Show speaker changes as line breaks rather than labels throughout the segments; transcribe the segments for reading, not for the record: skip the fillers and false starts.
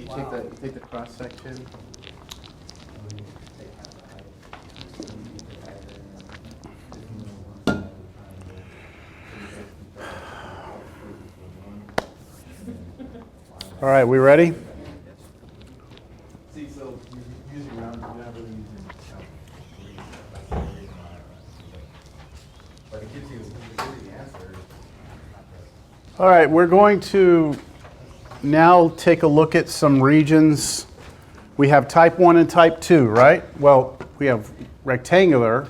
take the cross section.
All right, we ready?
See, so you're using round, you're not really using but it gives you the answer.
All right, we're going to now take a look at some regions. We have type 1 and type 2, right? Well, we have rectangular.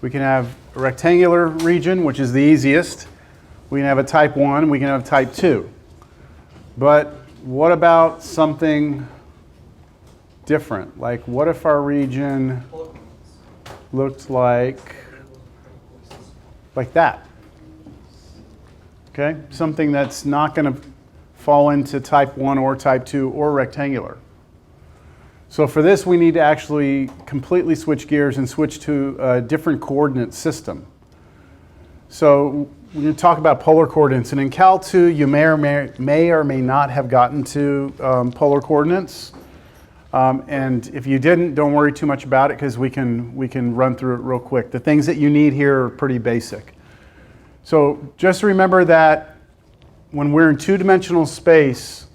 We can have a rectangular region, which is the easiest. We can have a type 1, we can have type 2. But what about something different? Like, what if our region looked like that? Okay, something that's not going to fall into type 1 or type 2 or rectangular. So for this, we need to actually completely switch gears and switch to a different coordinate system. So we're going to talk about polar coordinates. And in Cal 2, you may or may not have gotten to polar coordinates. And if you didn't, don't worry too much about it because we can run through it real quick. The things that you need here are pretty basic. So just remember that when we're in two-dimensional space,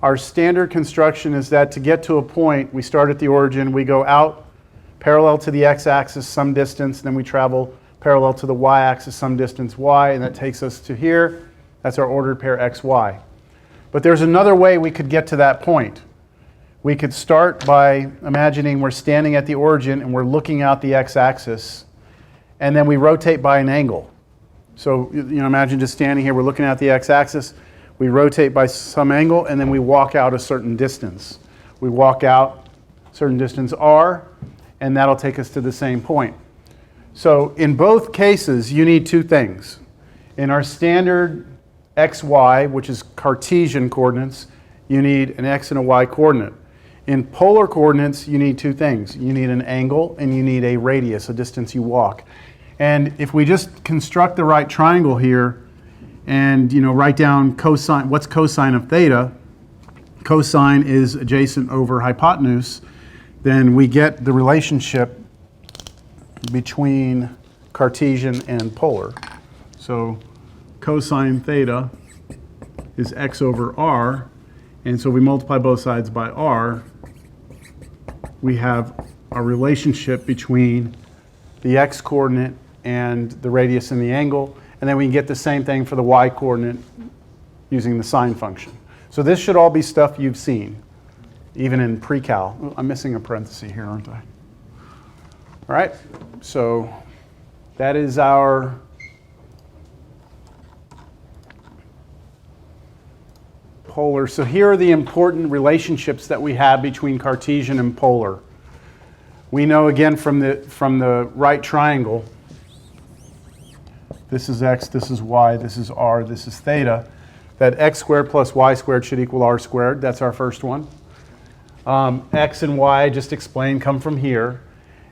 our standard construction is that to get to a point, we start at the origin, we go out parallel to the x-axis some distance, then we travel parallel to the y-axis some distance y, and that takes us to here. That's our ordered pair xy. But there's another way we could get to that point. We could start by imagining we're standing at the origin and we're looking out the x-axis, and then we rotate by an angle. So imagine just standing here, we're looking at the x-axis, we rotate by some angle, and then we walk out a certain distance. We walk out a certain distance r, and that'll take us to the same point. So in both cases, you need two things. In our standard xy, which is Cartesian coordinates, you need an x and a y coordinate. In polar coordinates, you need two things. You need an angle and you need a radius, a distance you walk. And if we just construct the right triangle here and write down cosine, what's cosine of theta? Cosine is adjacent over hypotenuse. Then we get the relationship between Cartesian and polar. So cosine theta is x over r, and so we multiply both sides by r. We have a relationship between the x coordinate and the radius and the angle, and then we can get the same thing for the y coordinate using the sine function. So this should all be stuff you've seen, even in pre-cal. I'm missing a parenthesis here, aren't I? All right, so that is our polar. So here are the important relationships that we have between Cartesian and polar. We know again from the right triangle, this is x, this is y, this is r, this is theta, that x squared plus y squared should equal r squared. That's our first one. X and y, just explained, come from here.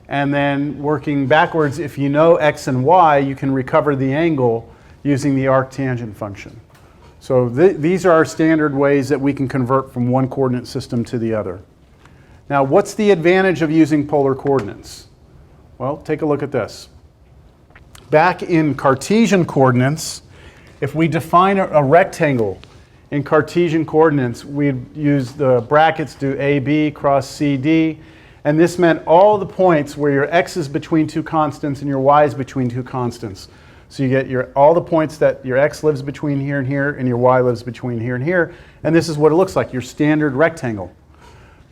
And then working backwards, if you know x and y, you can recover the angle using the arctangent function. So these are our standard ways that we can convert from one coordinate system to the other. Now, what's the advantage of using polar coordinates? Well, take a look at this. Back in Cartesian coordinates, if we define a rectangle in Cartesian coordinates, we'd use the brackets, do AB cross CD, and this meant all the points where your x is between two constants and your y is between two constants. So you get all the points that your x lives between here and your y lives between here and here, and this is what it looks like, your standard rectangle.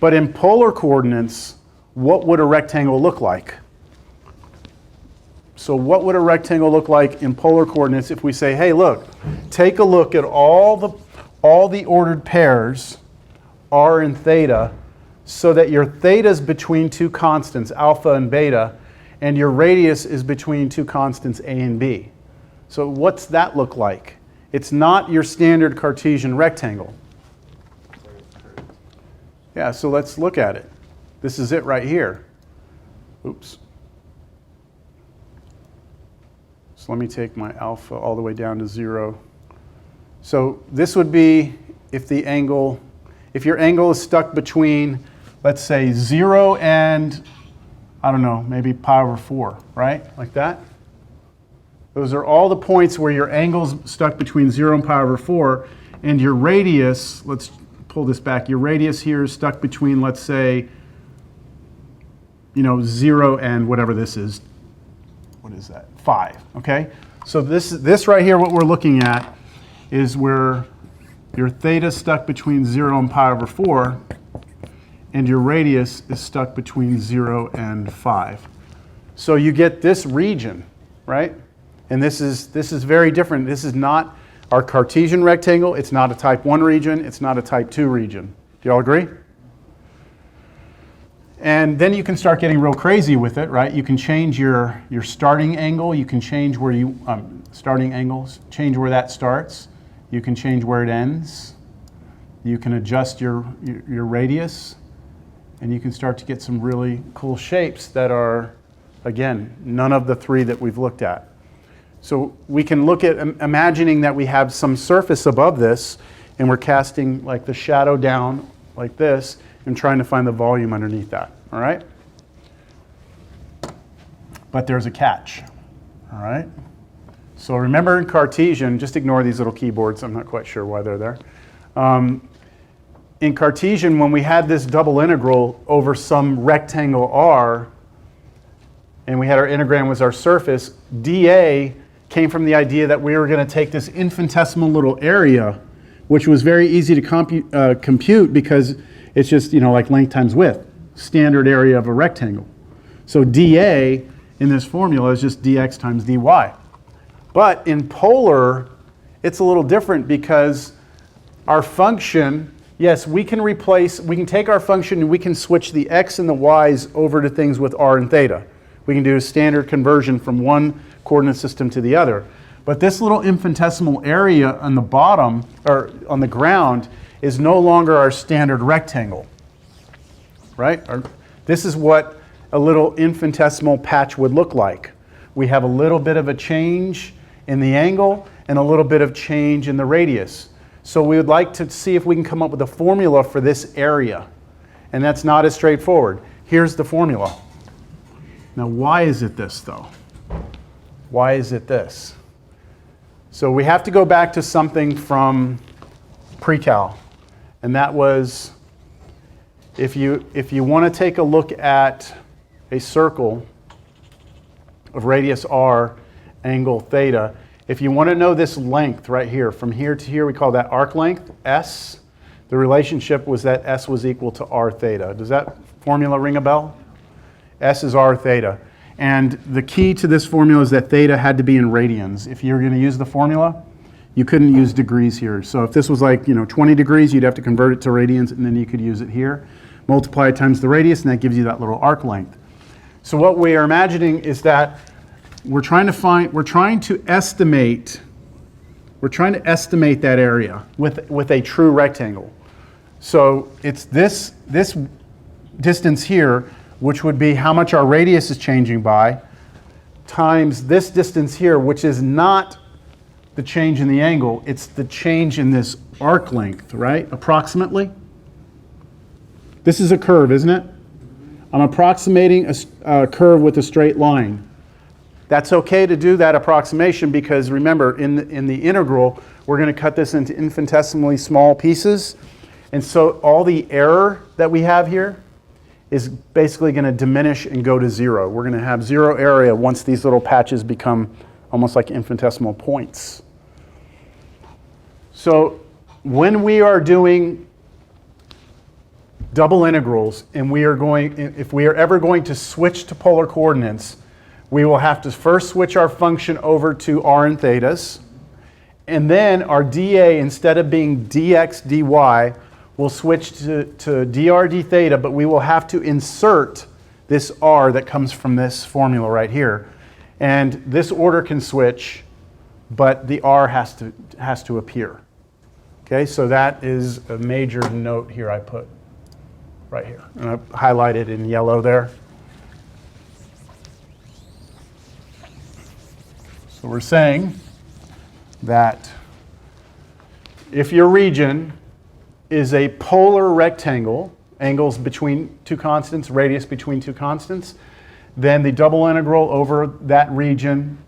But in polar coordinates, what would a rectangle look like? So what would a rectangle look like in polar coordinates if we say, hey, look, take a look at all the ordered pairs, r and theta, so that your theta is between two constants, alpha and beta, and your radius is between two constants, a and b. So what's that look like? It's not your standard Cartesian rectangle. Yeah, so let's look at it. This is it right here. Oops. So let me take my alpha all the way down to 0. So this would be if your angle is stuck between, let's say, 0 and, I don't know, maybe pi over 4, right? Like that. Those are all the points where your angle's stuck between 0 and pi over 4, and your radius, let's pull this back, your radius here is stuck between, let's say, 0 and whatever this is. What is that? 5, okay? So this right here, what we're looking at, is where your theta is stuck between 0 and pi over 4, and your radius is stuck between 0 and 5. So you get this region, right? And this is very different. This is not our Cartesian rectangle. It's not a type 1 region. It's not a type 2 region. Do you all agree? And then you can start getting real crazy with it, right? You can change your starting angle. You can change where starting angles, change where that starts. You can change where it ends. You can adjust your radius. And you can start to get some really cool shapes that are, again, none of the three that we've looked at. So we can look at imagining that we have some surface above this, and we're casting like the shadow down like this and trying to find the volume underneath that, all right? But there's a catch, all right? So remember in Cartesian, just ignore these little keyboards. I'm not quite sure why they're there. In Cartesian, when we had this double integral over some rectangle R, and we had our integral was our surface, dA came from the idea that we were going to take this infinitesimal little area, which was very easy to compute because it's just, like length times width, standard area of a rectangle. So dA in this formula is just dx times dy. But in polar, it's a little different because our function, yes, we can take our function and we can switch the x and the y's over to things with r and theta. We can do a standard conversion from one coordinate system to the other. But this little infinitesimal area on the bottom, or on the ground, is no longer our standard rectangle, right? This is what a little infinitesimal patch would look like. We have a little bit of a change in the angle and a little bit of change in the radius. So we would like to see if we can come up with a formula for this area. And that's not as straightforward. Here's the formula. Now, why is it this, though? Why is it this? So we have to go back to something from pre-cal. And that was, if you want to take a look at a circle of radius r, angle theta, if you want to know this length right here, from here to here, we call that arc length, s. The relationship was that s was equal to r theta. Does that formula ring a bell? S is r theta. And the key to this formula is that theta had to be in radians. If you were going to use the formula, you couldn't use degrees here. So if this was like 20 degrees, you'd have to convert it to radians, and then you could use it here. Multiply it times the radius, and that gives you that little arc length. So what we are imagining is that we're trying to estimate that area with a true rectangle. So it's this distance here, which would be how much our radius is changing by, times this distance here, which is not the change in the angle, it's the change in this arc length, right? Approximately. This is a curve, isn't it? I'm approximating a curve with a straight line. That's okay to do that approximation because remember, in the integral, we're going to cut this into infinitesimally small pieces. And so all the error that we have here is basically going to diminish and go to zero. We're going to have zero area once these little patches become almost like infinitesimal points. So when we are doing double integrals and if we are ever going to switch to polar coordinates, we will have to first switch our function over to r and thetas, and then our dA, instead of being dx dy, will switch to dr d theta, but we will have to insert this r that comes from this formula right here. And this order can switch, but the r has to appear. Okay, so that is a major note here I put right here. And I highlighted in yellow there. So we're saying that if your region is a polar rectangle, angles between two constants, radius between two constants, then the double integral over that region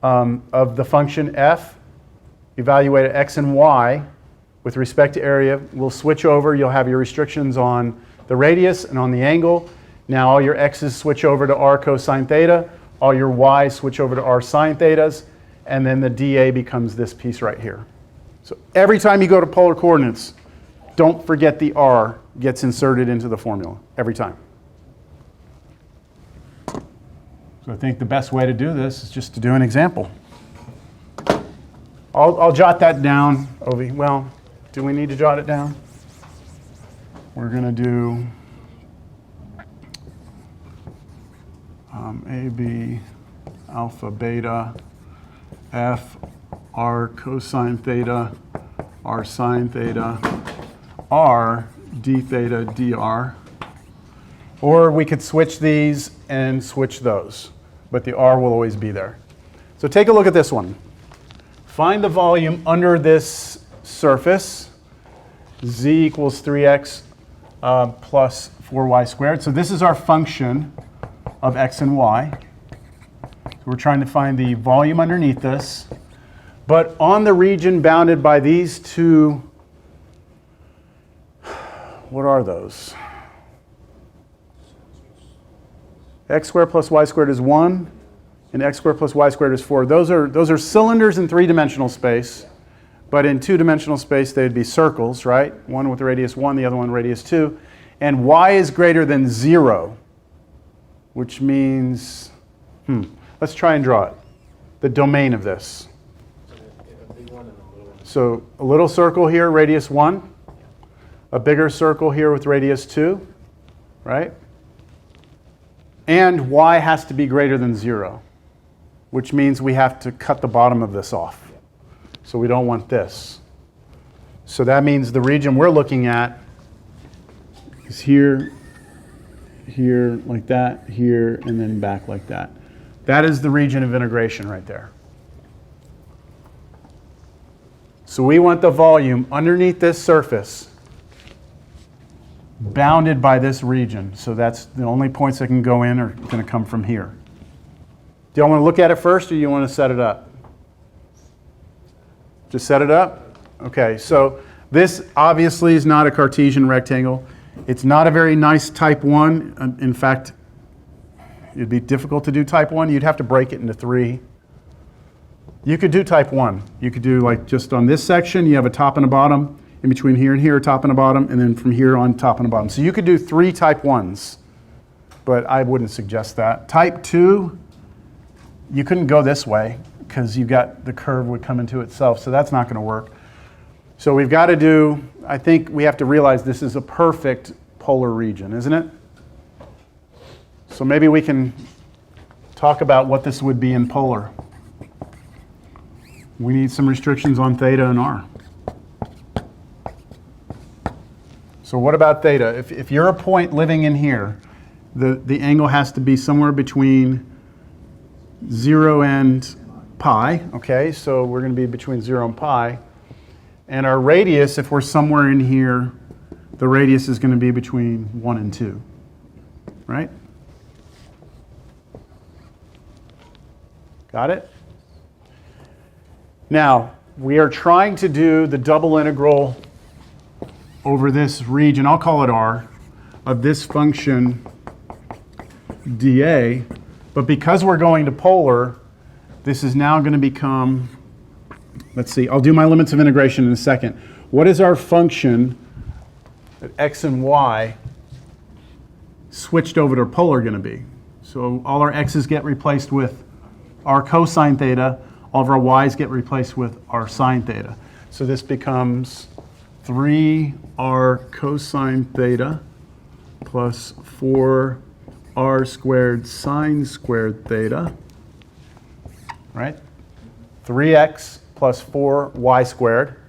of the function f, evaluate at x and y with respect to area, will switch over. You'll have your restrictions on the radius and on the angle. Now all your x's switch over to r cosine theta, all your y's switch over to r sine thetas, and then the dA becomes this piece right here. So every time you go to polar coordinates, don't forget the r gets inserted into the formula, every time. So I think the best way to do this is just to do an example. I'll jot that down, Ovi. Well, do we need to jot it down? We're going to do AB alpha beta f r cosine theta r sine theta r d theta dr. Or we could switch these and switch those, but the r will always be there. So take a look at this one. Find the volume under this surface. Z equals 3x plus 4y squared. So this is our function of x and y. So we're trying to find the volume underneath this. But on the region bounded by these two, what are those? X squared plus y squared is 1, and x squared plus y squared is 4. Those are cylinders in three-dimensional space, but in two-dimensional space they'd be circles, right? One with radius 1, the other one radius 2. And y is greater than 0, which means, let's try and draw it. The domain of this. So a little circle here, radius 1. A bigger circle here with radius 2, right? And y has to be greater than 0, which means we have to cut the bottom of this off. So we don't want this. So that means the region we're looking at is here, here, like that, here, and then back like that. That is the region of integration right there. So we want the volume underneath this surface bounded by this region. So that's the only points that can go in are going to come from here. Do y'all want to look at it first, or you want to set it up? Just set it up? Okay, so this obviously is not a Cartesian rectangle. It's not a very nice type 1. In fact, it'd be difficult to do type 1. You'd have to break it into 3. You could do type 1. You could do like just on this section, you have a top and a bottom. In between here and here, top and a bottom, and then from here on, top and a bottom. So you could do 3 type 1s, but I wouldn't suggest that. Type 2, you couldn't go this way because you've got the curve would come into itself, so that's not going to work. So we've got to do, I think we have to realize this is a perfect polar region, isn't it? So maybe we can talk about what this would be in polar. We need some restrictions on theta and r. So what about theta? If you're a point living in here, the angle has to be somewhere between 0 and pi. Okay, so we're going to be between 0 and pi. And our radius, if we're somewhere in here, the radius is going to be between 1 and 2. Right? Got it? Now, we are trying to do the double integral over this region, I'll call it R, of this function dA, but because we're going to polar, this is now going to become, let's see, I'll do my limits of integration in a second. What is our function at x and y switched over to polar going to be? So all our x's get replaced with r cosine theta, all of our y's get replaced with r sine theta. So this becomes 3r cosine theta plus 4r squared sine squared theta, right? 3x plus 4y squared.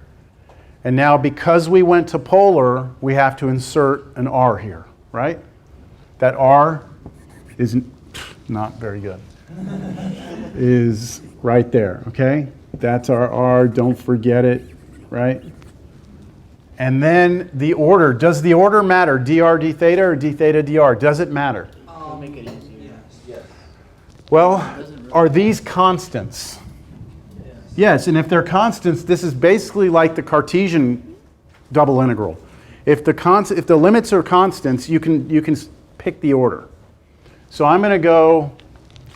And now because we went to polar, we have to insert an r here, right? That r is not very good. Is right there, okay? That's our r, don't forget it, right? And then the order. Does the order matter? Dr d theta or d theta dr? Does it matter?
Make it easier.
Yes.
Well, are these constants? Yes, and if they're constants, this is basically like the Cartesian double integral. If the limits are constants, you can pick the order. So I'm going to go,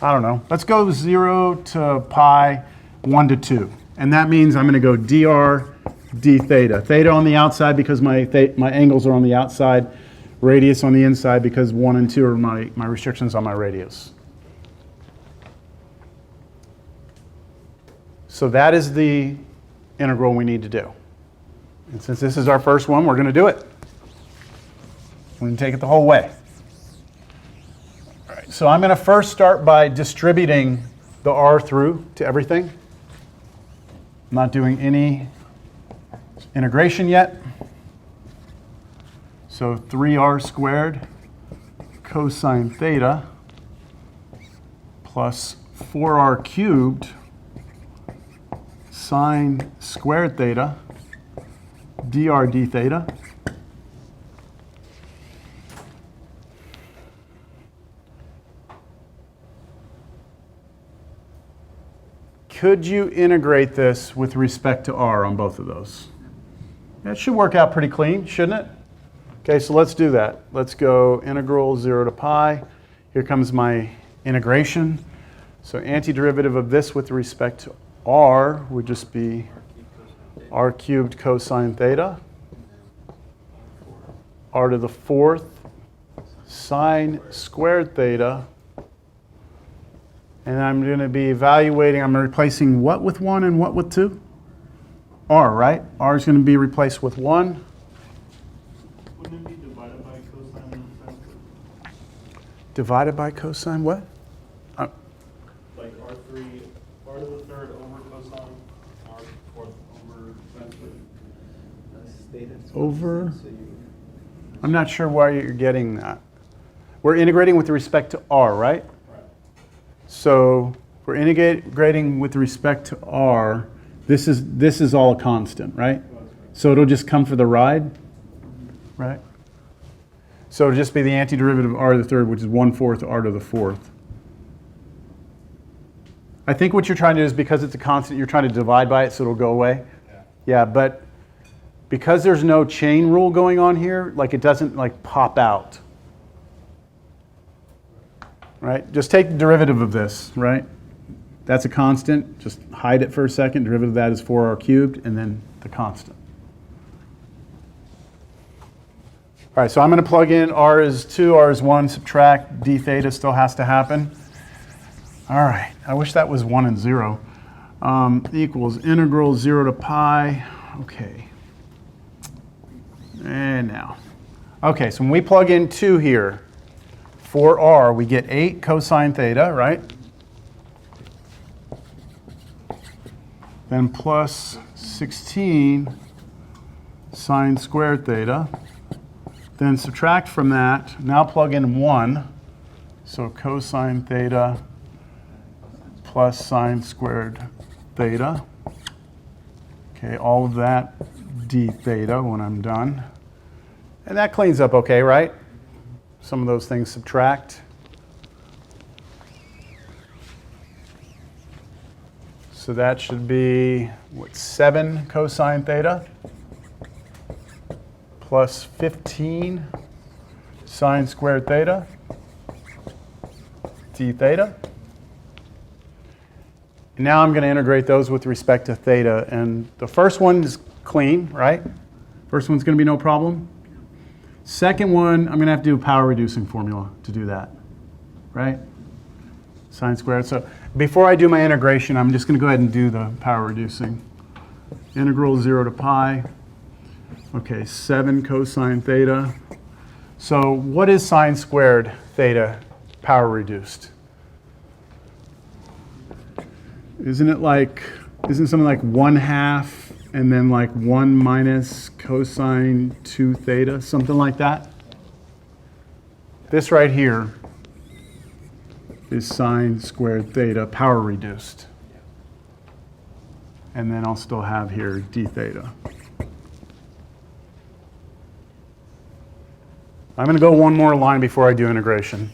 I don't know, let's go 0 to pi, 1 to 2. And that means I'm going to go dr d theta. Theta on the outside because my angles are on the outside. Radius on the inside because 1 and 2 are my restrictions on my radius. So that is the integral we need to do. And since this is our first one, we're going to do it. We're going to take it the whole way. All right, so I'm going to first start by distributing the r through to everything. I'm not doing any integration yet. So 3r squared cosine theta plus 4r cubed sine squared theta dr d theta could you integrate this with respect to r on both of those? That should work out pretty clean, shouldn't it? Okay, so let's do that. Let's go integral 0 to pi. Here comes my integration. So antiderivative of this with respect to r would just be r cubed cosine theta, r to the 4th sine squared theta. And I'm going to be evaluating, I'm replacing what with 1 and what with 2? R, right? R is going to be replaced with 1.
Wouldn't it be divided by cosine?
Divided by cosine what?
Like R3, R to the 3rd over cosine, R to the 4th over sine.
Over? I'm not sure why you're getting that. We're integrating with respect to r, right?
Right.
So we're integrating with respect to r. This is all a constant, right? So it'll just come for the ride, right? So it'll just be the antiderivative of r to the 3rd, which is 1/4 r to the 4th. I think what you're trying to do is because it's a constant, you're trying to divide by it so it'll go away. Yeah, but because there's no chain rule going on here, like it doesn't like pop out. Right? Just take the derivative of this, right? That's a constant. Just hide it for a second. Derivative of that is 4r cubed, and then the constant. All right, so I'm going to plug in r is 2, r is 1, subtract, d theta still has to happen. All right, I wish that was 1 and 0. Equals integral 0 to pi. Okay. And now. Okay, so when we plug in 2 here, for r, we get 8 cosine theta, right? Then plus 16 sine squared theta. Then subtract from that. Now plug in 1. So cosine theta plus sine squared theta. Okay, all of that d theta when I'm done. And that cleans up okay, right? Some of those things subtract. So that should be, what, 7 cosine theta plus 15 sine squared theta d theta. And now I'm going to integrate those with respect to theta. And the first one is clean, right? First one's going to be no problem. Second one, I'm going to have to do a power reducing formula to do that, right? Sine squared. So before I do my integration, I'm just going to go ahead and do the power reducing. Integral 0 to pi. Okay, 7 cosine theta. So what is sine squared theta power reduced? Isn't something like 1/2 and then like 1 minus cosine 2 theta, something like that? This right here is sine squared theta power reduced. And then I'll still have here d theta. I'm going to go one more line before I do integration,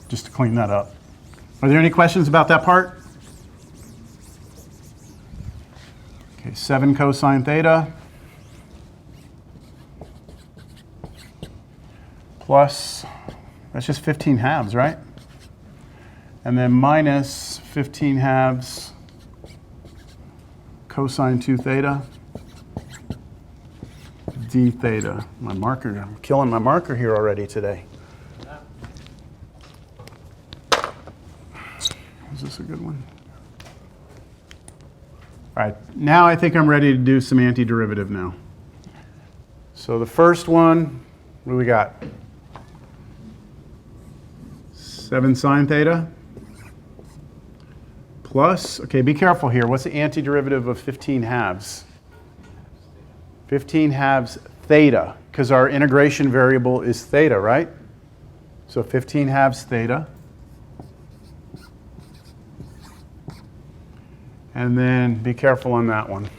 just to clean that up. Are there any questions about that part? Okay, 7 cosine theta plus, that's just 15 halves, right? And then minus 15 halves cosine 2 theta d theta. My marker, I'm killing my marker here already today. Is this a good one? All right, now I think I'm ready to do some antiderivative now. So the first one, what do we got? 7 sine theta plus, okay, be careful here. What's the antiderivative of 15 halves? 15 halves theta, because our integration variable is theta, right? So 15 halves theta. And then be careful on that one.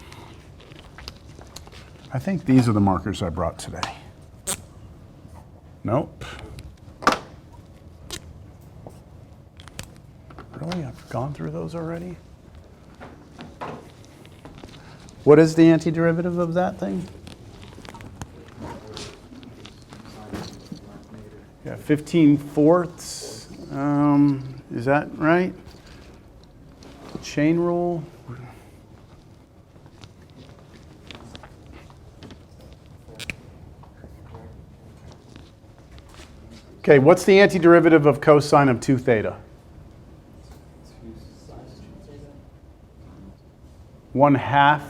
I think these are the markers I brought today. Nope. Really? I've gone through those already? What is the antiderivative of that thing? Yeah, 15 fourths. Is that right? Chain rule. Okay, what's the antiderivative of cosine of 2 theta? 1/2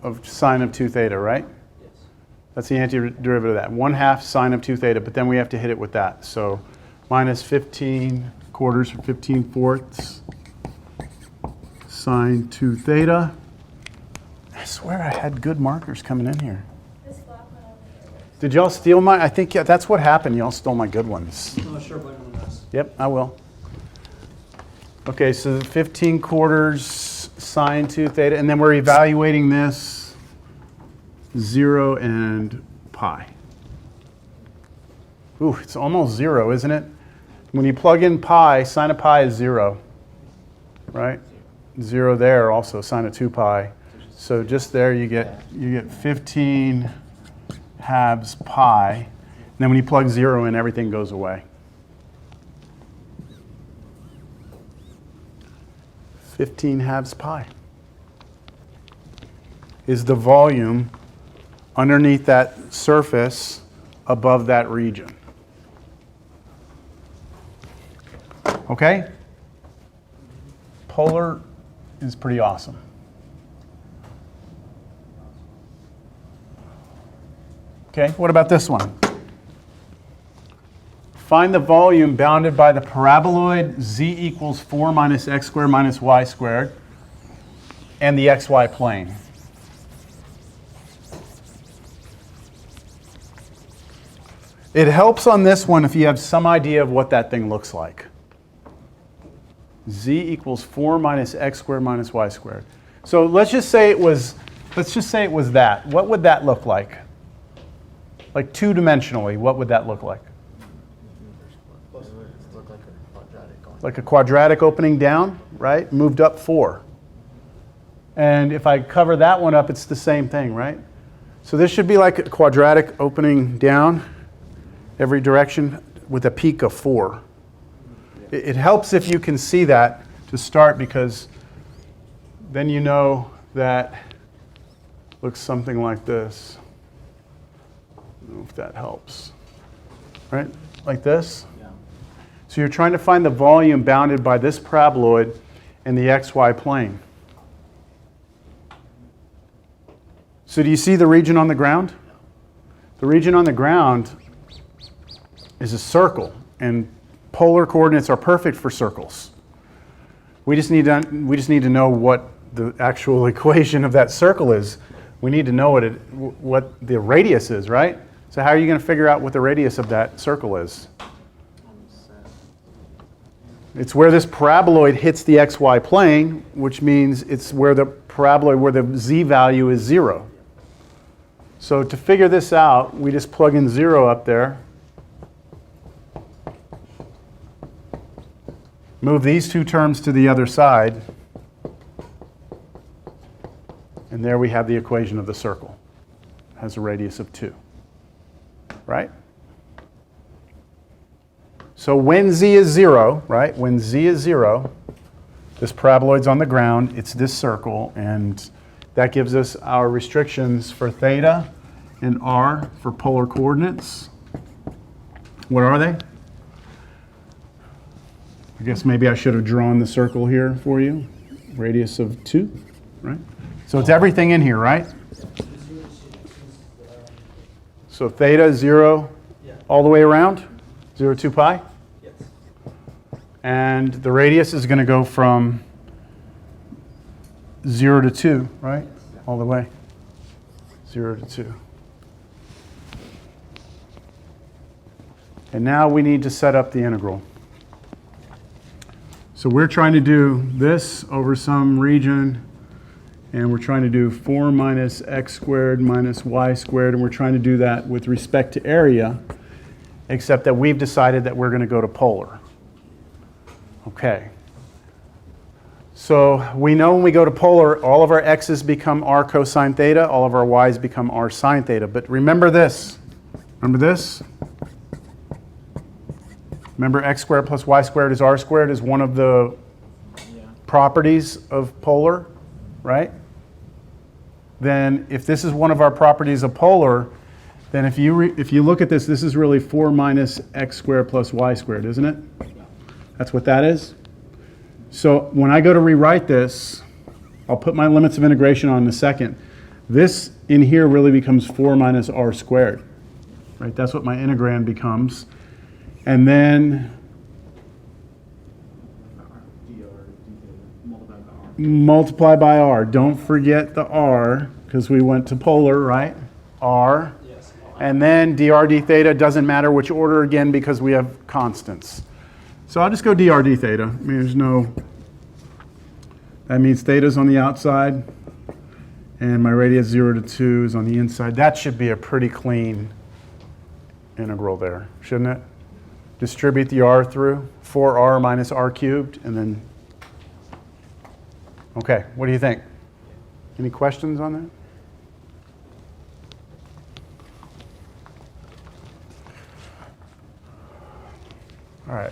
of sine of 2 theta, right?
Yes.
That's the antiderivative of that. 1/2 sine of 2 theta, but then we have to hit it with that. So minus 15 quarters or 15 fourths sine 2 theta. I swear I had good markers coming in here. Did y'all steal my? I think, yeah, that's what happened. Y'all stole my good ones.
No, sure, blame it on us.
Yep, I will. Okay, so 15 quarters sine 2 theta, and then we're evaluating this 0 and pi. Ooh, it's almost 0, isn't it? When you plug in pi, sine of pi is 0, right? 0 there also, sine of 2 pi. So just there you get 15 halves pi. And then when you plug 0 in, everything goes away. 15 halves pi is the volume underneath that surface above that region. Okay? Polar is pretty awesome. Okay, what about this one? Find the volume bounded by the paraboloid z equals 4 minus x squared minus y squared and the xy plane. It helps on this one if you have some idea of what that thing looks like. Z equals 4 minus x squared minus y squared. So let's just say it was that. What would that look like? Like two-dimensionally, what would that look like? Like a quadratic opening down, right? Moved up 4. And if I cover that one up, it's the same thing, right? So this should be like a quadratic opening down every direction with a peak of 4. It helps if you can see that to start, because then you know that looks something like this. I don't know if that helps. Right? Like this?
Yeah.
So you're trying to find the volume bounded by this paraboloid and the xy plane. So do you see the region on the ground? The region on the ground is a circle, and polar coordinates are perfect for circles. We just need to know what the actual equation of that circle is. We need to know what the radius is, right? So how are you going to figure out what the radius of that circle is? It's where this paraboloid hits the xy plane, which means it's where the paraboloid, where the z value is 0. So to figure this out, we just plug in 0 up there. Move these two terms to the other side. And there we have the equation of the circle. It has a radius of 2. Right? So when z is 0, right? When z is 0, this paraboloid's on the ground, it's this circle, and that gives us our restrictions for theta and r for polar coordinates. What are they? I guess maybe I should have drawn the circle here for you. Radius of 2, right? So it's everything in here, right? So theta is 0 all the way around? 0, 2 pi?
Yes.
And the radius is going to go from 0 to 2, right? All the way. 0 to 2. And now we need to set up the integral. So we're trying to do this over some region, and we're trying to do 4 minus x squared minus y squared, and we're trying to do that with respect to area, except that we've decided that we're going to go to polar. Okay. So we know when we go to polar, all of our x's become r cosine theta, all of our y's become r sine theta. But remember this. Remember this? Remember x squared plus y squared is r squared is one of the properties of polar, right? Then if this is one of our properties of polar, then if you look at this, this is really 4 minus x squared plus y squared, isn't it? That's what that is. So when I go to rewrite this, I'll put my limits of integration on in a second. This in here really becomes 4 minus r squared, right? That's what my integrand becomes. And then multiply by r. Don't forget the r, because we went to polar, right? R.
Yes.
And then dr d theta doesn't matter which order again because we have constants. So I'll just go dr d theta. I mean, there's no, that means theta's on the outside, and my radius 0 to 2 is on the inside. That should be a pretty clean integral there, shouldn't it? Distribute the r through, 4r minus r cubed, and then, okay, what do you think? Any questions on that? All right.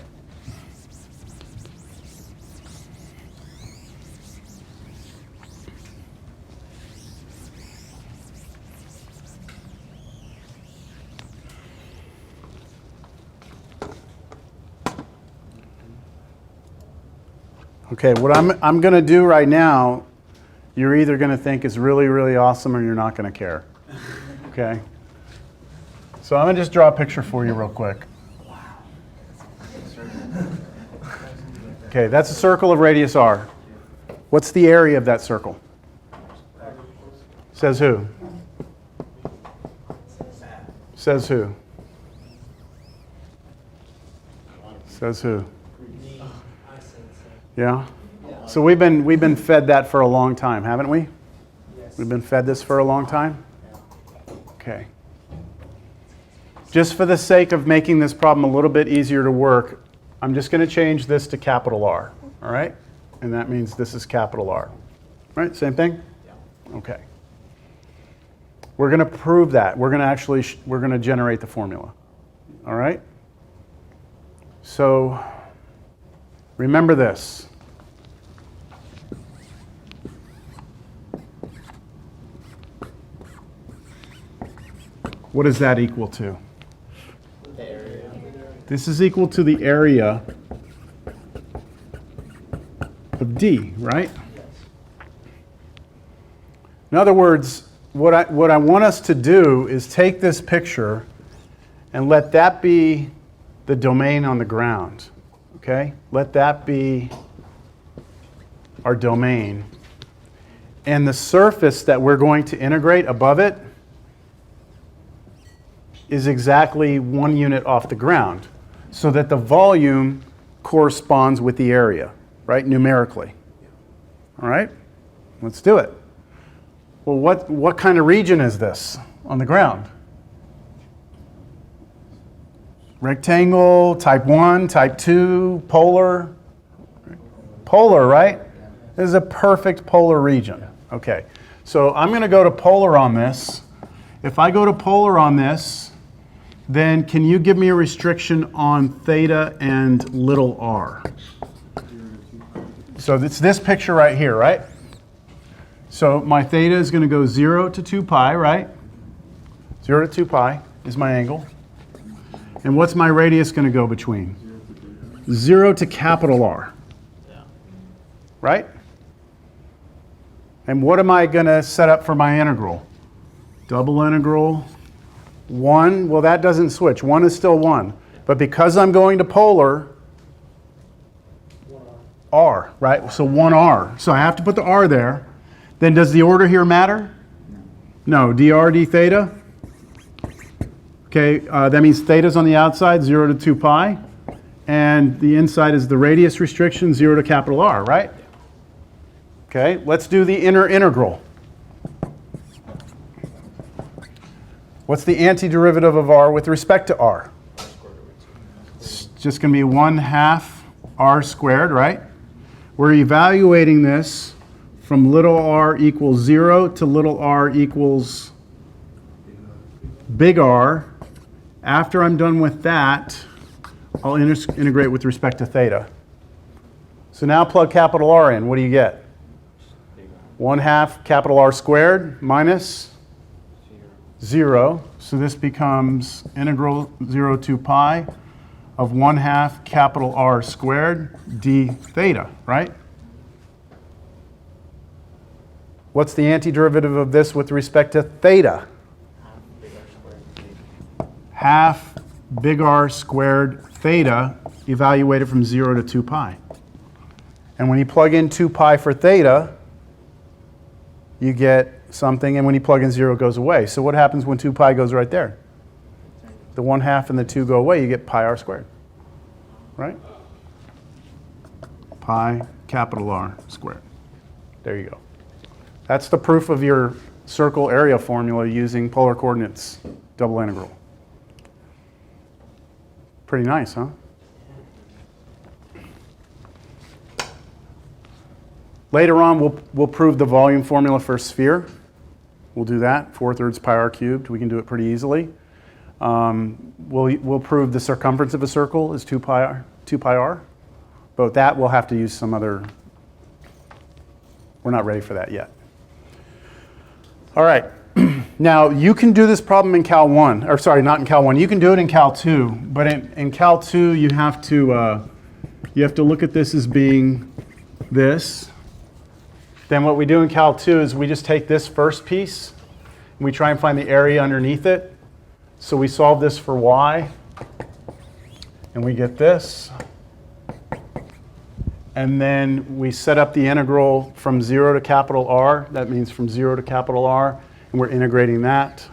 Okay, what I'm going to do right now, you're either going to think is really, really awesome or you're not going to care. Okay? So I'm going to just draw a picture for you real quick. Okay, that's a circle of radius r. What's the area of that circle? Says who? Says who? Says who? Yeah? So we've been fed that for a long time, haven't we?
Yes.
We've been fed this for a long time? Okay. Just for the sake of making this problem a little bit easier to work, I'm just going to change this to capital R, all right? And that means this is capital R. Right? Same thing?
Yeah.
Okay. We're going to prove that. We're going to generate the formula. All right? So remember this. What is that equal to?
The area.
This is equal to the area of D, right?
Yes.
In other words, what I want us to do is take this picture and let that be the domain on the ground, okay? Let that be our domain. And the surface that we're going to integrate above it is exactly 1 unit off the ground, so that the volume corresponds with the area, right, numerically. All right? Let's do it. Well, what kind of region is this? on the ground? Rectangle, type 1, type 2, polar. Polar, right? This is a perfect polar region. Okay, so I'm going to go to polar on this. If I go to polar on this, then can you give me a restriction on theta and little r? So it's this picture right here, right? So my theta is going to go 0 to 2 pi, right? 0 to 2 pi is my angle. And what's my radius going to go between? 0 to capital R. Right? And what am I going to set up for my integral? Double integral 1. Well, that doesn't switch. 1 is still 1. But because I'm going to polar, R, right? So 1R. So I have to put the R there. Then does the order here matter? No. dr d theta. Okay, that means theta's on the outside, 0 to 2 pi. And the inside is the radius restriction, 0 to capital R, right? Okay, let's do the inner integral. What's the antiderivative of r with respect to r? It's just going to be 1/2 r squared, right? We're evaluating this from little r equals 0 to little r equals big R. After I'm done with that, I'll integrate with respect to theta. So now plug capital R in. What do you get? 1/2 capital R squared minus 0. So this becomes integral 0 to pi of 1/2 capital R squared d theta, right? What's the antiderivative of this with respect to theta? Half big R squared theta evaluated from 0 to 2 pi. And when you plug in 2 pi for theta, you get something, and when you plug in 0, it goes away. So what happens when 2 pi goes right there? The 1/2 and the 2 go away, you get pi r squared, right? Pi capital R squared. There you go. That's the proof of your circle area formula using polar coordinates double integral. Pretty nice, huh? Later on, we'll prove the volume formula for a sphere. We'll do that, 4/3 pi r cubed. We can do it pretty easily. We'll prove the circumference of a circle is 2 pi r. But that we'll have to use some other, we're not ready for that yet. All right. Now, you can do this problem in Cal 1, or sorry, not in Cal 1. You can do it in Cal 2, but in Cal 2, you have to look at this as being this. Then what we do in Cal 2 is we just take this first piece, and we try and find the area underneath it. So we solve this for y, and we get this. And then we set up the integral from 0 to capital R. That means from 0 to capital R. And we're integrating that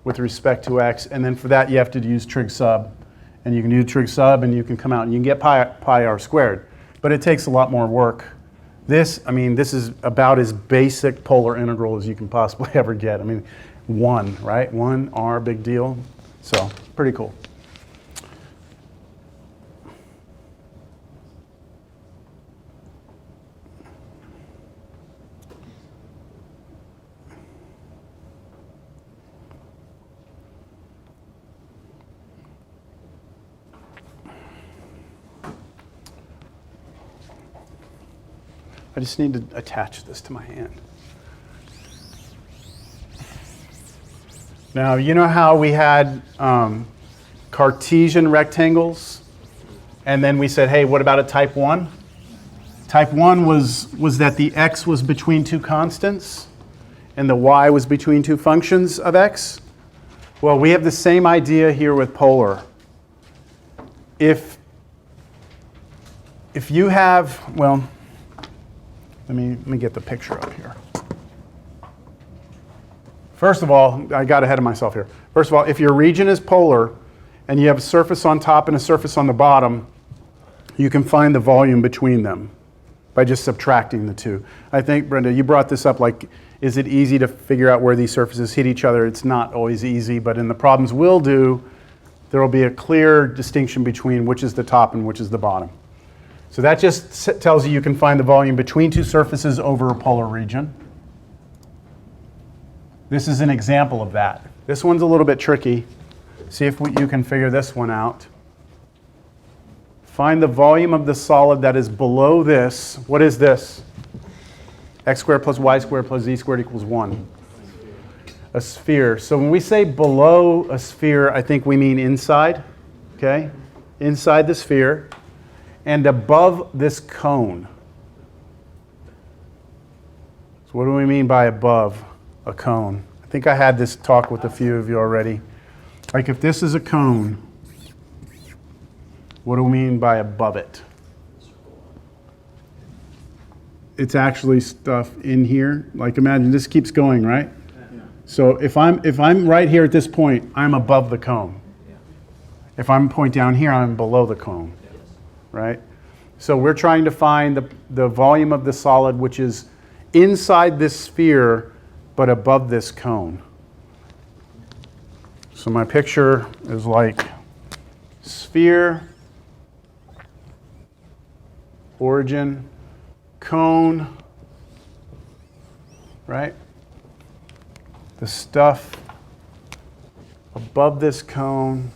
with respect to x. And then for that, you have to use trig sub. And you can do trig sub, and you can come out and you can get pi r squared. But it takes a lot more work. This is about as basic polar integral as you can possibly ever get. 1, right? 1 r, big deal. So, pretty cool. I just need to attach this to my hand. Now, you know how we had Cartesian rectangles? And then we said, hey, what about a type 1? Type 1 was that the x was between two constants and the y was between two functions of x. Well, we have the same idea here with polar. If you have, well, let me get the picture up here. First of all, I got ahead of myself here. First of all, if your region is polar and you have a surface on top and a surface on the bottom, you can find the volume between them by just subtracting the two. I think, Brenda, you brought this up like Is it easy to figure out where these surfaces hit each other? It's not always easy, but in the problems we'll do, there will be a clear distinction between which is the top and which is the bottom. So that just tells you can find the volume between two surfaces over a polar region. This is an example of that. This one's a little bit tricky. See if you can figure this one out. Find the volume of the solid that is below this. What is this? X squared plus y squared plus z squared equals 1. A sphere. So when we say below a sphere, I think we mean inside. Okay? Inside the sphere. And above this cone. So what do we mean by above a cone? I think I had this talk with a few of you already. Like if this is a cone, what do we mean by above it? It's actually stuff in here. Like imagine this keeps going, right? So if I'm right here at this point, I'm above the cone. If I'm point down here, I'm below the cone. Right? So we're trying to find the volume of the solid which is inside this sphere but above this cone. So my picture is like sphere, origin, cone, right? The stuff above this cone,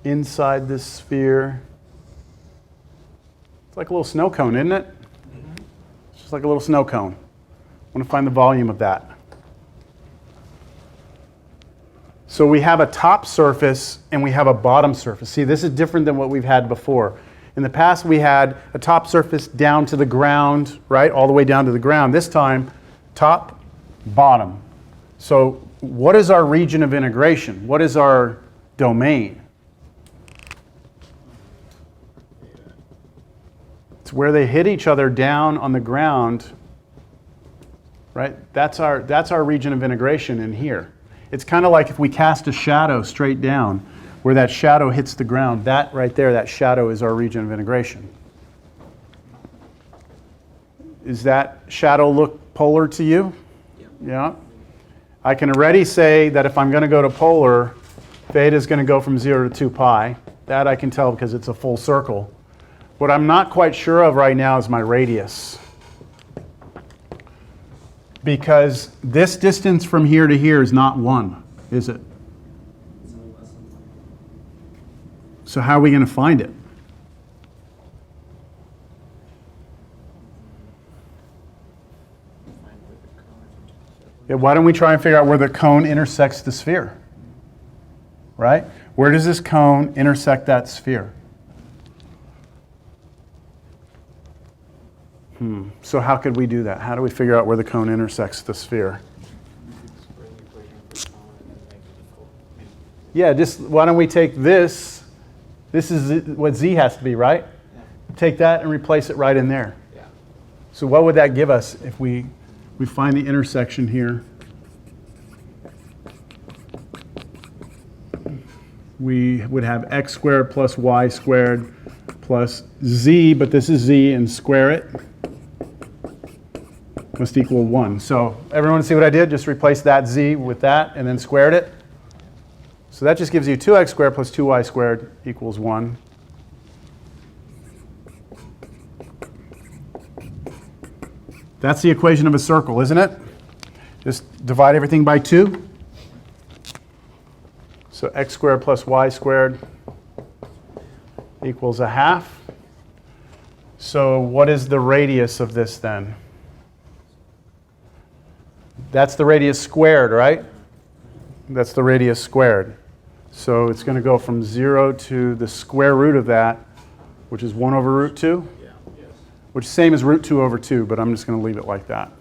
inside this sphere. It's like a little snow cone, isn't it? It's just like a little snow cone. I want to find the volume of that. So we have a top surface and we have a bottom surface. See, this is different than what we've had before. In the past, we had a top surface down to the ground, right? All the way down to the ground. This time, top, bottom. So what is our region of integration? What is our domain? It's where they hit each other down on the ground, right? That's our region of integration in here. It's kind of like if we cast a shadow straight down, where that shadow hits the ground, that right there, that shadow is our region of integration. Does that shadow look polar to you? Yeah. I can already say that if I'm going to go to polar, theta is going to go from 0 to 2 pi. That I can tell because it's a full circle. What I'm not quite sure of right now is my radius. Because this distance from here to here is not 1, is it? So how are we going to find it? Yeah, why don't we try and figure out where the cone intersects the sphere? Right? Where does this cone intersect that sphere? So how could we do that? How do we figure out where the cone intersects the sphere? Yeah, just why don't we take this? This is what z has to be, right? Take that and replace it right in there. So what would that give us if we find the intersection here? We would have x squared plus y squared plus z, but this is z, and square it must equal 1. So everyone see what I did? Just replace that z with that and then squared it. So that just gives you 2x squared plus 2y squared equals 1. That's the equation of a circle, isn't it? Just divide everything by 2. So x squared plus y squared equals 1/2. So what is the radius of this then? That's the radius squared, right? That's the radius squared. So it's going to go from 0 to the square root of that, which is 1 over root 2, which is same as root 2 over 2, but I'm just going to leave it like that.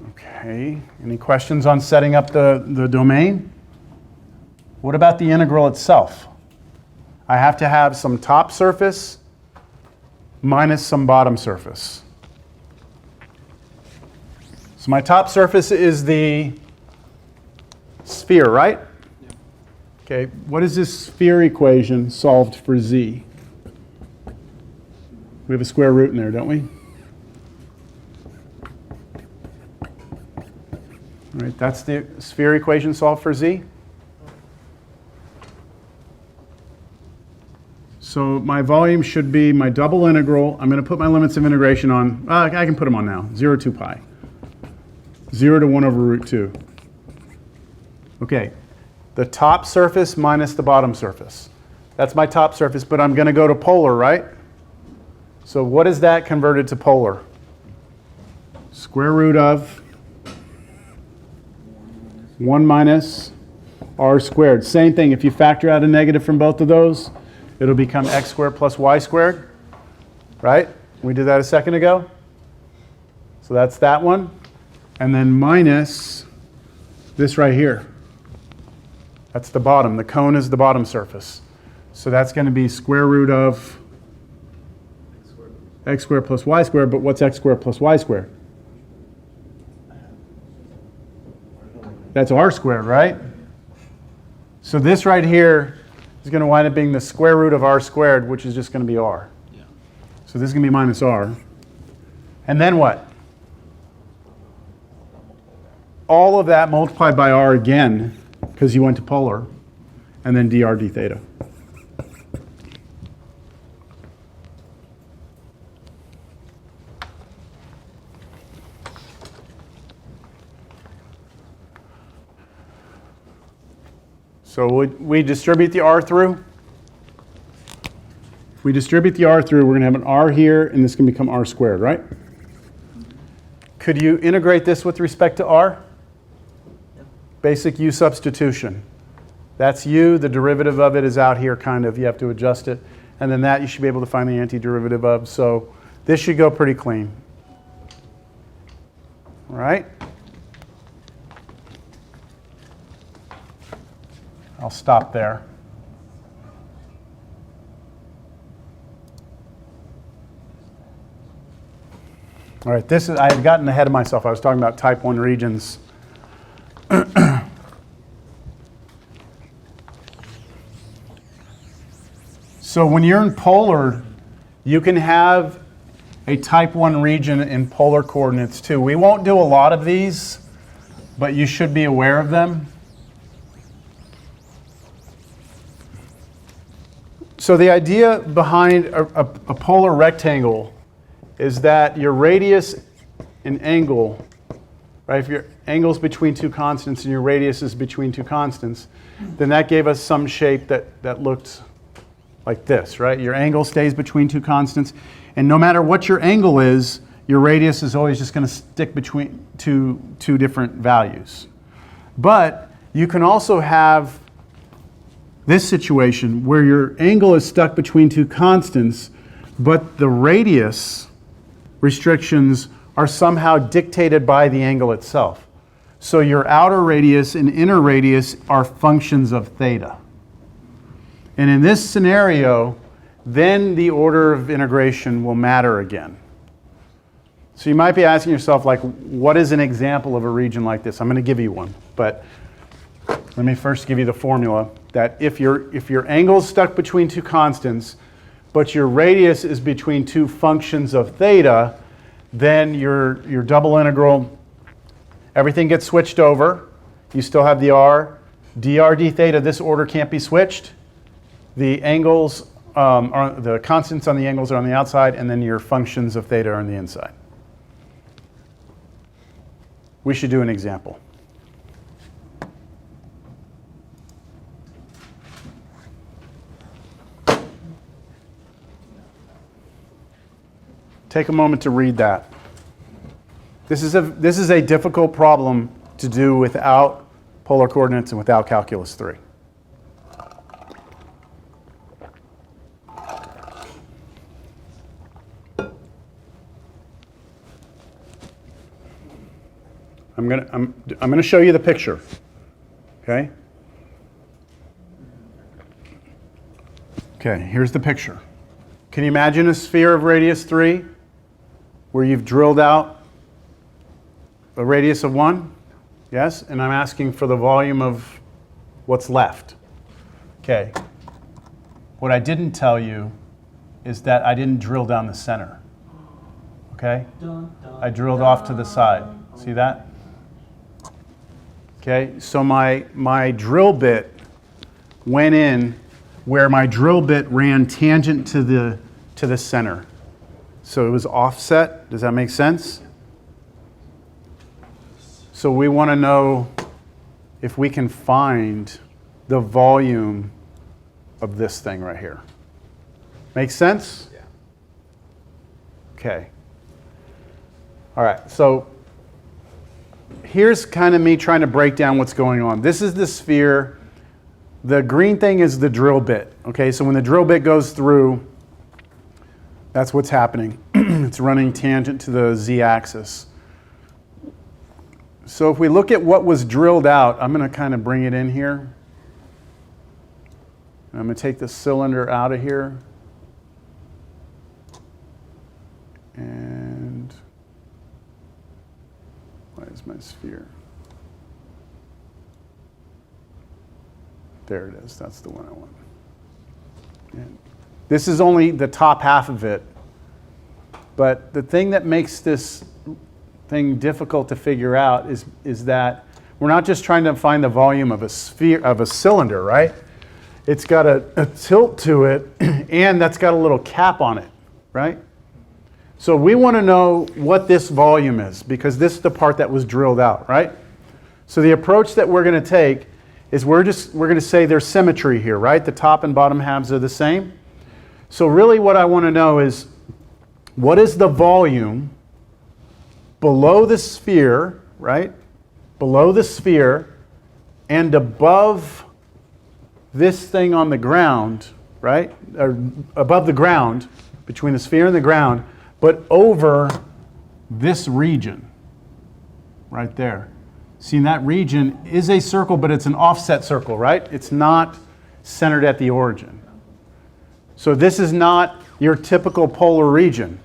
Okay, any questions on setting up the domain? What about the integral itself? I have to have some top surface minus some bottom surface. So my top surface is the sphere, right? Okay, what is this sphere equation solved for z? We have a square root in there, don't we? All right, that's the sphere equation solved for z. So my volume should be my double integral. I'm going to put my limits of integration on. I can put them on now. 0 to 2 pi. 0 to 1 over root 2. Okay, the top surface minus the bottom surface. That's my top surface, but I'm going to go to polar, right? So what is that converted to polar? Square root of 1 minus r squared. Same thing, if you factor out a negative from both of those, it'll become x squared plus y squared, right? We did that a second ago. So that's that one. And then minus this right here. That's the bottom. The cone is the bottom surface. So that's going to be square root of x squared plus y squared, but what's x squared plus y squared? That's r squared, right? So this right here is going to wind up being the square root of r squared, which is just going to be r. Yeah. So this is going to be minus r. And then what? All of that multiplied by r again, because you went to polar, and then dr d theta. So we distribute the r through. If we distribute the r through, we're going to have an r here, and this can become r squared, right? Could you integrate this with respect to r? Basic u substitution. That's u. The derivative of it is out here, kind of. You have to adjust it. And then that you should be able to find the antiderivative of. So this should go pretty clean. All right? I'll stop there. All right, this is, I had gotten ahead of myself. I was talking about type 1 regions. So when you're in polar, you can have a type 1 region in polar coordinates too. We won't do a lot of these, but you should be aware of them. So the idea behind a polar rectangle is that your radius and angle, right? If your angle is between two constants and your radius is between two constants, then that gave us some shape that looked like this, right? Your angle stays between two constants, and no matter what your angle is, your radius is always just going to stick between two different values. But you can also have this situation where your angle is stuck between two constants, but the radius restrictions are somehow dictated by the angle itself. So your outer radius and inner radius are functions of theta. And in this scenario, then the order of integration will matter again. So you might be asking yourself, like, what is an example of a region like this? I'm going to give you one, but let me first give you the formula that if your angle is stuck between two constants, but your radius is between two functions of theta, then your double integral, everything gets switched over. You still have the r. dr d theta, this order can't be switched. The angles, the constants on the angles are on the outside, and then your functions of theta are on the inside. We should do an example. Take a moment to read that. This is a difficult problem to do without polar coordinates and without calculus 3. I'm going to show you the picture. Okay? Okay, here's the picture. Can you imagine a sphere of radius 3 where you've drilled out a radius of 1? Yes? And I'm asking for the volume of what's left. Okay. What I didn't tell you is that I didn't drill down the center. Okay? I drilled off to the side. See that? Okay, so my drill bit went in where my drill bit ran tangent to the center. So it was offset. Does that make sense? So we want to know if we can find the volume of this thing right here. Make sense?
Yeah.
Okay. All right, so here's kind of me trying to break down what's going on. This is the sphere. The green thing is the drill bit. Okay, so when the drill bit goes through, that's what's happening. It's running tangent to the z-axis. So if we look at what was drilled out, I'm going to kind of bring it in here. I'm going to take the cylinder out of here. And why is my sphere? There it is. That's the one I want. And this is only the top half of it. But the thing that makes this thing difficult to figure out is that we're not just trying to find the volume of a sphere, of a cylinder, right? It's got a tilt to it, and that's got a little cap on it, right? So we want to know what this volume is, because this is the part that was drilled out, right? So the approach that we're going to take is we're going to say there's symmetry here, right? The top and bottom halves are the same. So really what I want to know is, what is the volume below the sphere, right? Below the sphere and above this thing on the ground, right? Or above the ground, between the sphere and the ground, but over this region right there. See, that region is a circle, but it's an offset circle, right? It's not centered at the origin. So this is not your typical polar region.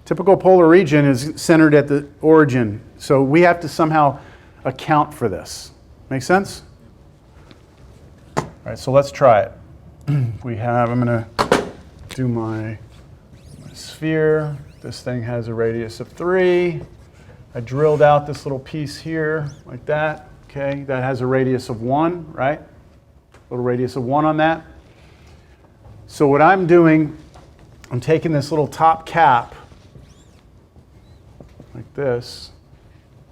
Typical polar region is centered at the origin. So we have to somehow account for this. Make sense? All right, so let's try it. I'm going to do my sphere. This thing has a radius of 3. I drilled out this little piece here like that. Okay, that has a radius of 1, right? Little radius of 1 on that. So what I'm doing, I'm taking this little top cap like this.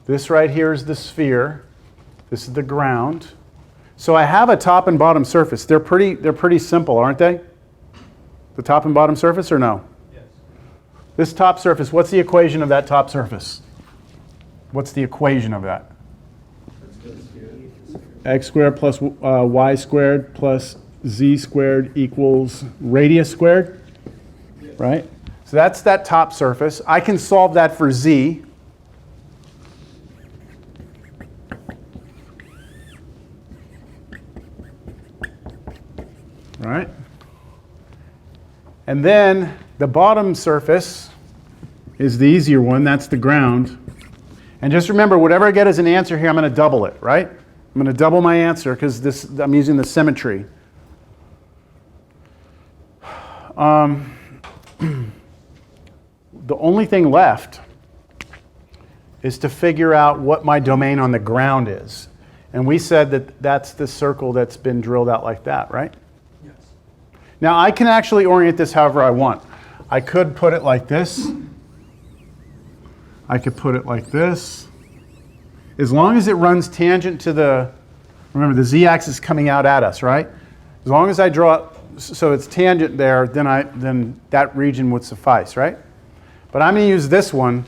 This right here is the sphere. This is the ground. So I have a top and bottom surface. They're pretty simple, aren't they? The top and bottom surface, or no?
Yes.
This top surface, what's the equation of that top surface? What's the equation of that? X squared plus y squared plus z squared equals radius squared, right? So that's that top surface. I can solve that for z. Right? And then the bottom surface is the easier one. That's the ground. And just remember, whatever I get as an answer here, I'm going to double it, right? I'm going to double my answer because I'm using the symmetry. The only thing left is to figure out what my domain on the ground is. And we said that that's the circle that's been drilled out like that, right?
Yes.
Now I can actually orient this however I want. I could put it like this. I could put it like this. As long as it runs tangent to the, remember the z-axis is coming out at us, right? As long as I draw it so it's tangent there, then that region would suffice, right? But I'm going to use this one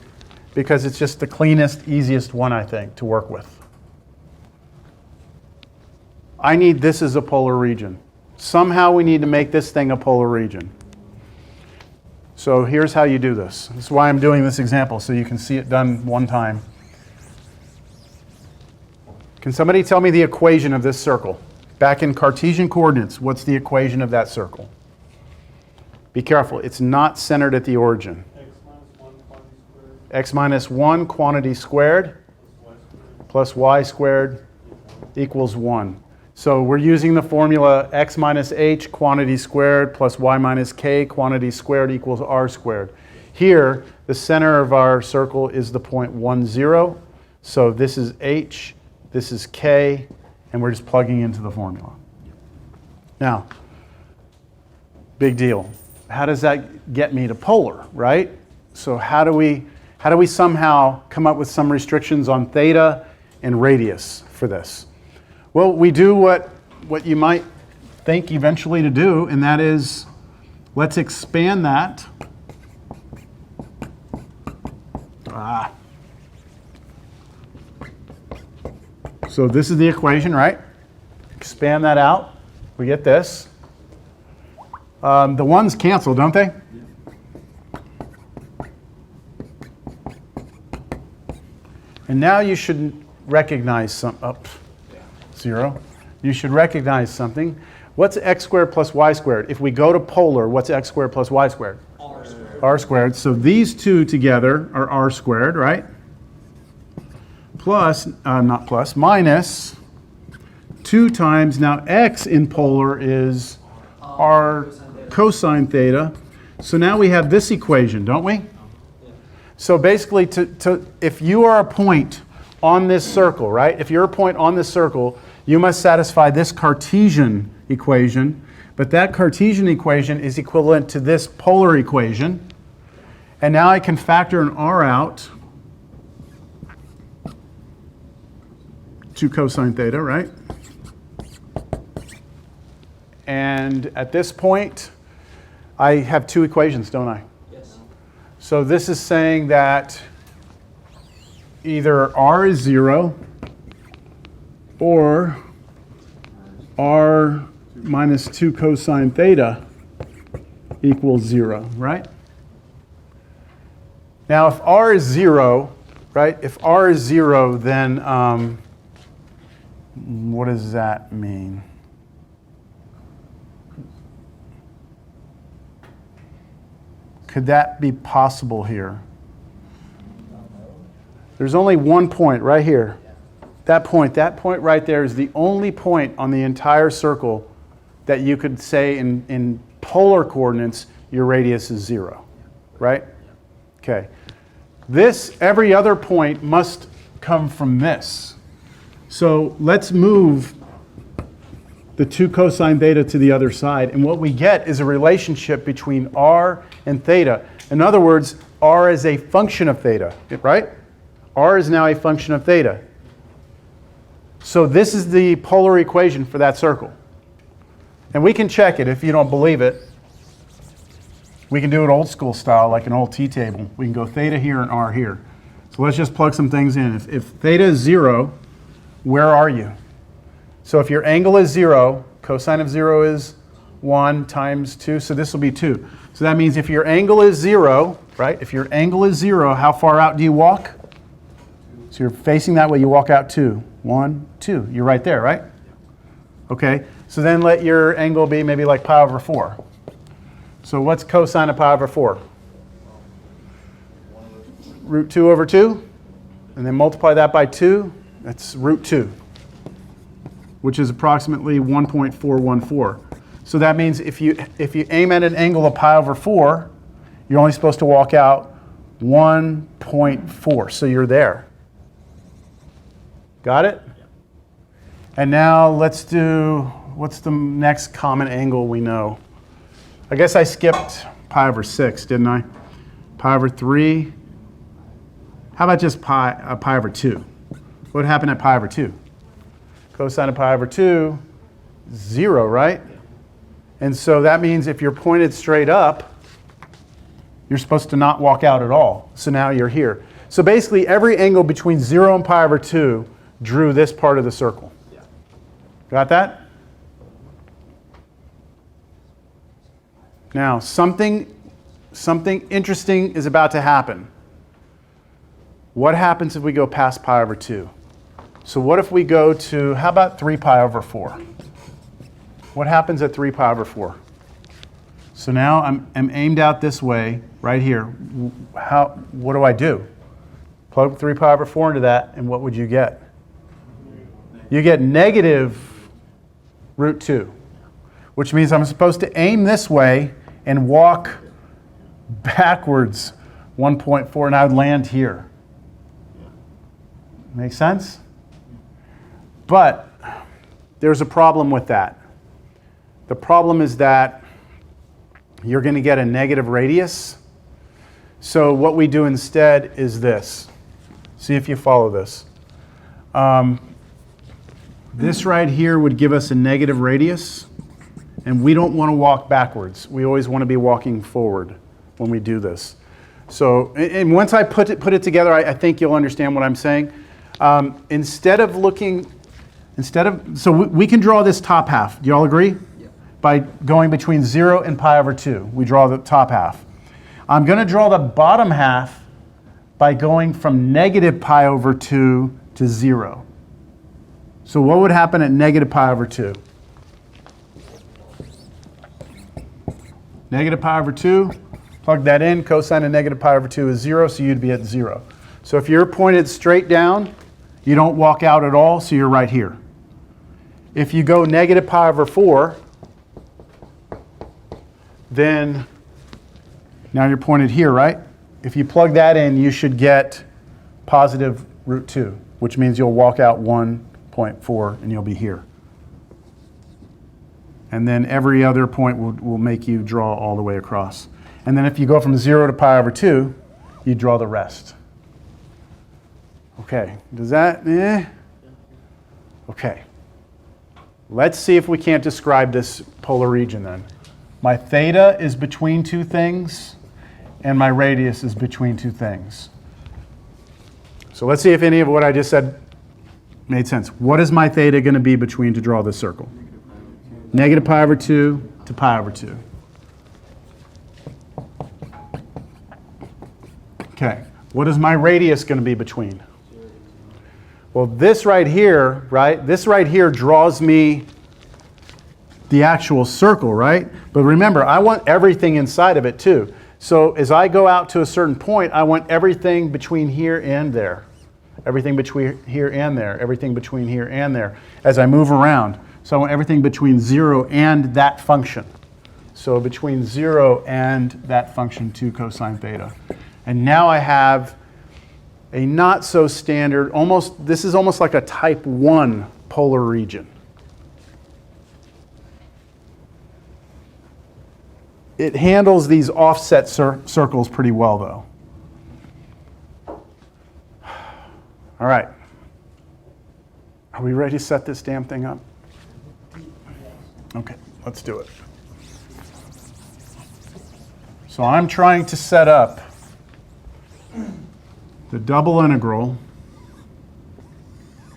because it's just the cleanest, easiest one, I think, to work with. I need this as a polar region. Somehow we need to make this thing a polar region. So here's how you do this. This is why I'm doing this example, so you can see it done one time. Can somebody tell me the equation of this circle? Back in Cartesian coordinates, what's the equation of that circle? Be careful, it's not centered at the origin.
X minus 1 quantity squared.
X minus 1 quantity squared plus y squared equals 1. So we're using the formula x minus h quantity squared plus y minus k quantity squared equals r squared. Here, the center of our circle is the point 1, 0. So this is h, this is k, and we're just plugging into the formula. Now, big deal. How does that get me to polar, right? So how do we somehow come up with some restrictions on theta and radius for this? Well, we do what you might think eventually to do, and that is, let's expand that. So this is the equation, right? Expand that out, we get this. The ones cancel, don't they? And now you should recognize zero. You should recognize something. What's x squared plus y squared? If we go to polar, what's x squared plus y squared?
R squared.
R squared. So these two together are r squared, right? Plus, not plus, minus 2 times, now x in polar is r cosine theta. So now we have this equation, don't we? So basically, if you are a point on this circle, right? If you're a point on this circle, you must satisfy this Cartesian equation, but that Cartesian equation is equivalent to this polar equation. And now I can factor an r out, 2 cosine theta, right? And at this point, I have 2 equations, don't I?
Yes.
So this is saying that either r is 0 or r minus 2 cosine theta equals 0, right? Now if r is 0, right, if r is 0, then what does that mean? Could that be possible here? There's only one point right here. That point right there is the only point on the entire circle that you could say in polar coordinates, your radius is 0, right? Okay. Every other point must come from this. So let's move the 2 cosine theta to the other side, and what we get is a relationship between r and theta. In other words, r is a function of theta, right? R is now a function of theta. So this is the polar equation for that circle. And we can check it if you don't believe it. We can do it old school style, like an old t-table. We can go theta here and r here. So let's just plug some things in. If theta is 0, where are you? So if your angle is 0, cosine of 0 is 1 times 2, so this will be 2. So that means if your angle is 0, right, if your angle is 0, how far out do you walk? So you're facing that way, you walk out 2. 1, 2. You're right there, right? Okay, so then let your angle be maybe like pi over 4. So what's cosine of pi over 4? Root 2 over 2. And then multiply that by 2. That's root 2, which is approximately 1.414. So that means if you aim at an angle of pi over 4, you're only supposed to walk out 1.4. So you're there. Got it? And now let's do, what's the next common angle we know? I guess I skipped pi over 6, didn't I? Pi over 3. How about just pi over 2? What would happen at pi over 2? Cosine of pi over 2, 0, right? And so that means if you're pointed straight up, you're supposed to not walk out at all. So now you're here. So basically every angle between 0 and pi over 2 drew this part of the circle.
Yeah.
Got that? Now something interesting is about to happen. What happens if we go past pi over 2? So what if we go to, how about 3 pi over 4? What happens at 3 pi over 4? So now I'm aimed out this way, right here. What do I do? Plug 3 pi over 4 into that, and what would you get? You get negative root 2, which means I'm supposed to aim this way and walk backwards 1.4, and I would land here. Make sense? But there's a problem with that. The problem is that you're going to get a negative radius. So what we do instead is this. See if you follow this. This right here would give us a negative radius, and we don't want to walk backwards. We always want to be walking forward when we do this. So, and once I put it together, I think you'll understand what I'm saying. So we can draw this top half. Do you all agree?
Yeah.
By going between 0 and pi over 2. We draw the top half. I'm going to draw the bottom half by going from negative pi over 2 to 0. So what would happen at negative pi over 2? Negative pi over 2, plug that in, cosine of negative pi over 2 is 0, so you'd be at 0. So if you're pointed straight down, you don't walk out at all, so you're right here. If you go negative pi over 4, then now you're pointed here, right? If you plug that in, you should get positive root 2, which means you'll walk out 1.4 and you'll be here. And then every other point will make you draw all the way across. And then if you go from 0 to pi over 2, you draw the rest. Okay, does that, Okay. Let's see if we can't describe this polar region then. My theta is between two things, and my radius is between two things. So let's see if any of what I just said made sense. What is my theta going to be between to draw this circle? Negative pi over 2 to pi over 2. Okay, what is my radius going to be between? Well, this right here, right? This right here draws me the actual circle, right? But remember, I want everything inside of it too. So as I go out to a certain point, I want everything between here and there. Everything between here and there. Everything between here and there. As I move around. So I want everything between 0 and that function. So between 0 and that function 2 cosine theta. And now I have a not so standard, this is almost like a type 1 polar region. It handles these offset circles pretty well though. All right. Are we ready to set this damn thing up? Okay, let's do it. So I'm trying to set up the double integral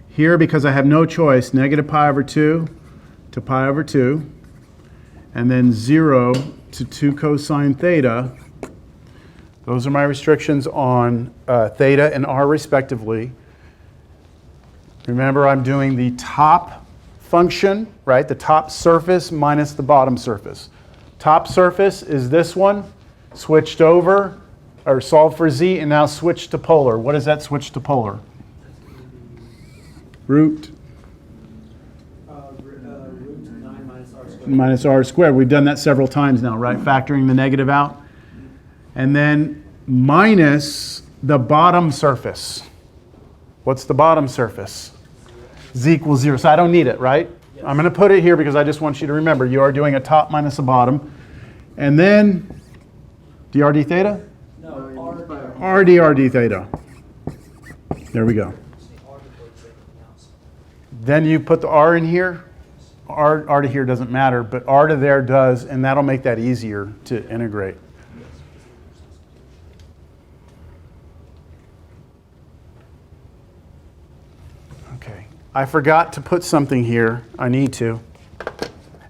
here because I have no choice, negative pi over 2 to pi over 2, and then 0 to 2 cosine theta. Those are my restrictions on theta and r respectively. Remember, I'm doing the top function, right? The top surface minus the bottom surface. Top surface is this one, switched over, or solve for z, and now switch to polar. What does that switch to polar? Root
9 minus r squared.
minus r squared. We've done that several times now, right? Factoring the negative out. And then minus the bottom surface. What's the bottom surface? Z equals 0. So I don't need it, right?
Yes.
I'm going to put it here because I just want you to remember you are doing a top minus a bottom. And then dr d theta?
No,
R dr d theta. There we go. Then you put the r in here. R to here doesn't matter, but r to there does, and that'll make that easier to integrate. Okay, I forgot to put something here. I need to.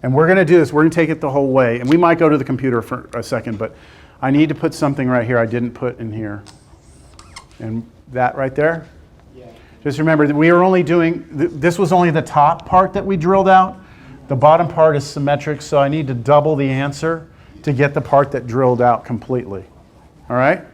And we're going to do this. We're going to take it the whole way. And we might go to the computer for a second, but I need to put something right here I didn't put in here. And that right there?
Yeah.
Just remember that we are only doing, this was only the top part that we drilled out. The bottom part is symmetric, so I need to double the answer to get the part that drilled out completely. All right?